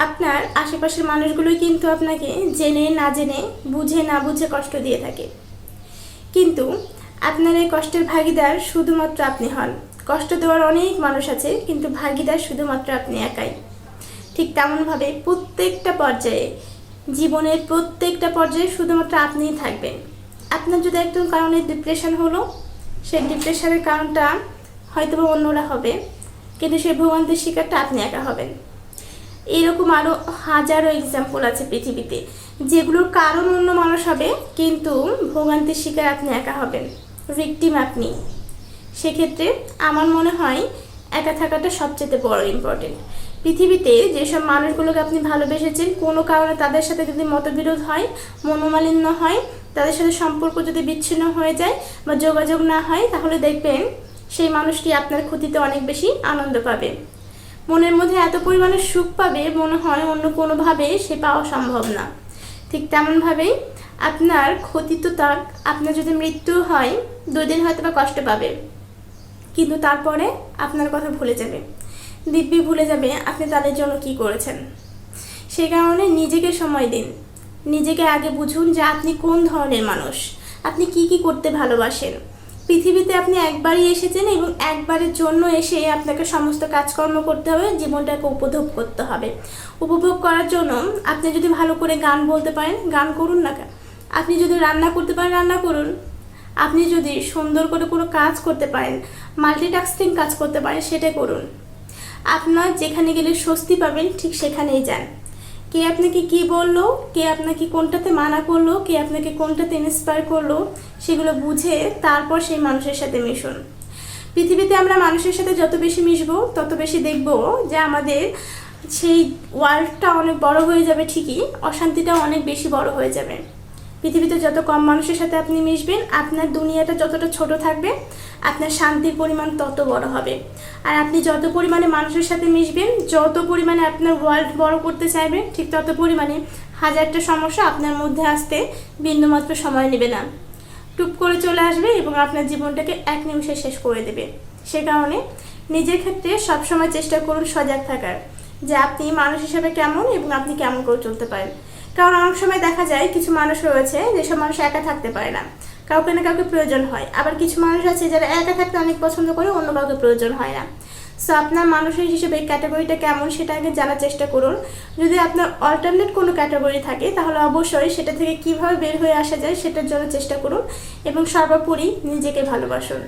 আপনার আশেপাশের মানুষগুলোই কিন্তু আপনাকে জেনে না জেনে, বুঝে না বুঝে কষ্ট দিয়ে থাকে। কিন্তু আপনার এই কষ্টের ভাগিদার শুধুমাত্র আপনি হন। কষ্ট দেওয়ার অনেক মানুষ আছে, কিন্তু ভাগিদার শুধুমাত্র আপনি একাই। ঠিক তেমনভাবে প্রত্যেকটা পর্যায়ে, জীবনের প্রত্যেকটা পর্যায়ে শুধুমাত্র আপনিই থাকবেন। আপনার যদি একজন কারণে ডিপ্রেশন হলো, সেই ডিপ্রেশনের কারণটা হয়তো বা অন্যরা হবে, কিন্তু সেই ভোগান্তির শিকারটা আপনি একা হবেন। এরকম আরও হাজারো এক্সাম্পল আছে পৃথিবীতে, যেগুলোর কারণ অন্য মানুষ হবে, কিন্তু ভোগান্তির শিকার আপনি একা হবেন, ভিকটিম আপনি। সেক্ষেত্রে আমার মনে হয় একা থাকাটা সবচেয়ে বড় ইম্পর্টেন্ট। পৃথিবীতে যেসব মানুষগুলোকে আপনি ভালোবেসেছেন, কোনো কারণে তাদের সাথে যদি মতবিরোধ হয়, মনোমালিন্য হয়, তাদের সাথে সম্পর্ক যদি বিচ্ছিন্ন হয়ে যায় বা যোগাযোগ না হয়, তাহলে দেখবেন সেই মানুষটি আপনার ক্ষতিতে অনেক বেশি আনন্দ পাবে, মনের মধ্যে এত পরিমাণে সুখ পাবে, মনে হয় অন্য কোনোভাবে সে পাওয়া সম্ভব না। ঠিক তেমনভাবেই আপনার ক্ষতি তো তার, আপনার যদি মৃত্যু হয় 2 দিন হয়তো বা কষ্ট পাবে, কিন্তু তারপরে আপনার কথা ভুলে যাবে, দিব্যি ভুলে যাবে আপনি তাদের জন্য কি করেছেন। সে কারণে নিজেকে সময় দিন, নিজেকে আগে বুঝুন যে আপনি কোন ধরনের মানুষ, আপনি কি কি করতে ভালোবাসেন। পৃথিবীতে আপনি একবারই এসেছেন এবং একবারের জন্য এসে আপনাকে সমস্ত কাজকর্ম করতে হবে, জীবনটাকে উপভোগ করতে হবে। উপভোগ করার জন্য আপনি যদি ভালো করে গান বলতে পারেন, গান করুন না। আপনি যদি রান্না করতে পারেন, রান্না করুন। আপনি যদি সুন্দর করে কোনো কাজ করতে পারেন, মাল্টিটাস্কিং কাজ করতে পারেন, সেটা করুন। আপনার যেখানে গেলে স্বস্তি পাবেন ঠিক সেখানেই যান। কে আপনাকে কি বললো, কে আপনাকে কোনটাতে মানা করলো, কে আপনাকে কোনটাতে ইন্সপায়ার করলো, সেগুলো বুঝে তারপর সেই মানুষের সাথে মিশুন। পৃথিবীতে আমরা মানুষের সাথে যত বেশি মিশবো, তত বেশি দেখবো যে আমাদের সেই ওয়ার্ল্ডটা অনেক বড় হয়ে যাবে, ঠিকই অশান্তিটাও অনেক বেশি বড় হয়ে যাবে। পৃথিবীতে যত কম মানুষের সাথে আপনি মিশবেন, আপনার দুনিয়াটা যতটা ছোট থাকবে, আপনার শান্তির পরিমাণ তত বড় হবে। আর আপনি যত পরিমাণে মানুষের সাথে মিশবেন, যত পরিমাণে আপনার ওয়ার্ল্ড বড় করতে চাইবেন, ঠিক তত পরিমাণে হাজারটা সমস্যা আপনার মধ্যে আসতে বিন্দুমাত্র সময় নেবে না, টুপ করে চলে আসবে এবং আপনার জীবনটাকে 1 নিমিষে শেষ করে দেবে। সে কারণে নিজের ক্ষেত্রে সবসময় চেষ্টা করুন সজাগ থাকার, যে আপনি মানুষ হিসেবে কেমন এবং আপনি কেমন করে চলতে পারেন। কারণ অনেক সময় দেখা যায় কিছু মানুষ রয়েছে যেসব মানুষ একা থাকতে পারে না, কাউকে না কাউকে প্রয়োজন হয়। আবার কিছু মানুষ আছে যারা একা থাকতে অনেক পছন্দ করে, অন্য কাউকে প্রয়োজন হয় না। সো আপনার মানুষের হিসেবে ক্যাটাগরিটা কেমন সেটা আগে জানার চেষ্টা করুন। যদি আপনার অল্টারনেট কোনো ক্যাটাগরি থাকে, তাহলে অবশ্যই সেটা থেকে কিভাবে বের হয়ে আসা যায় সেটার জন্য চেষ্টা করুন এবং সর্বোপরি নিজেকে ভালোবাসুন।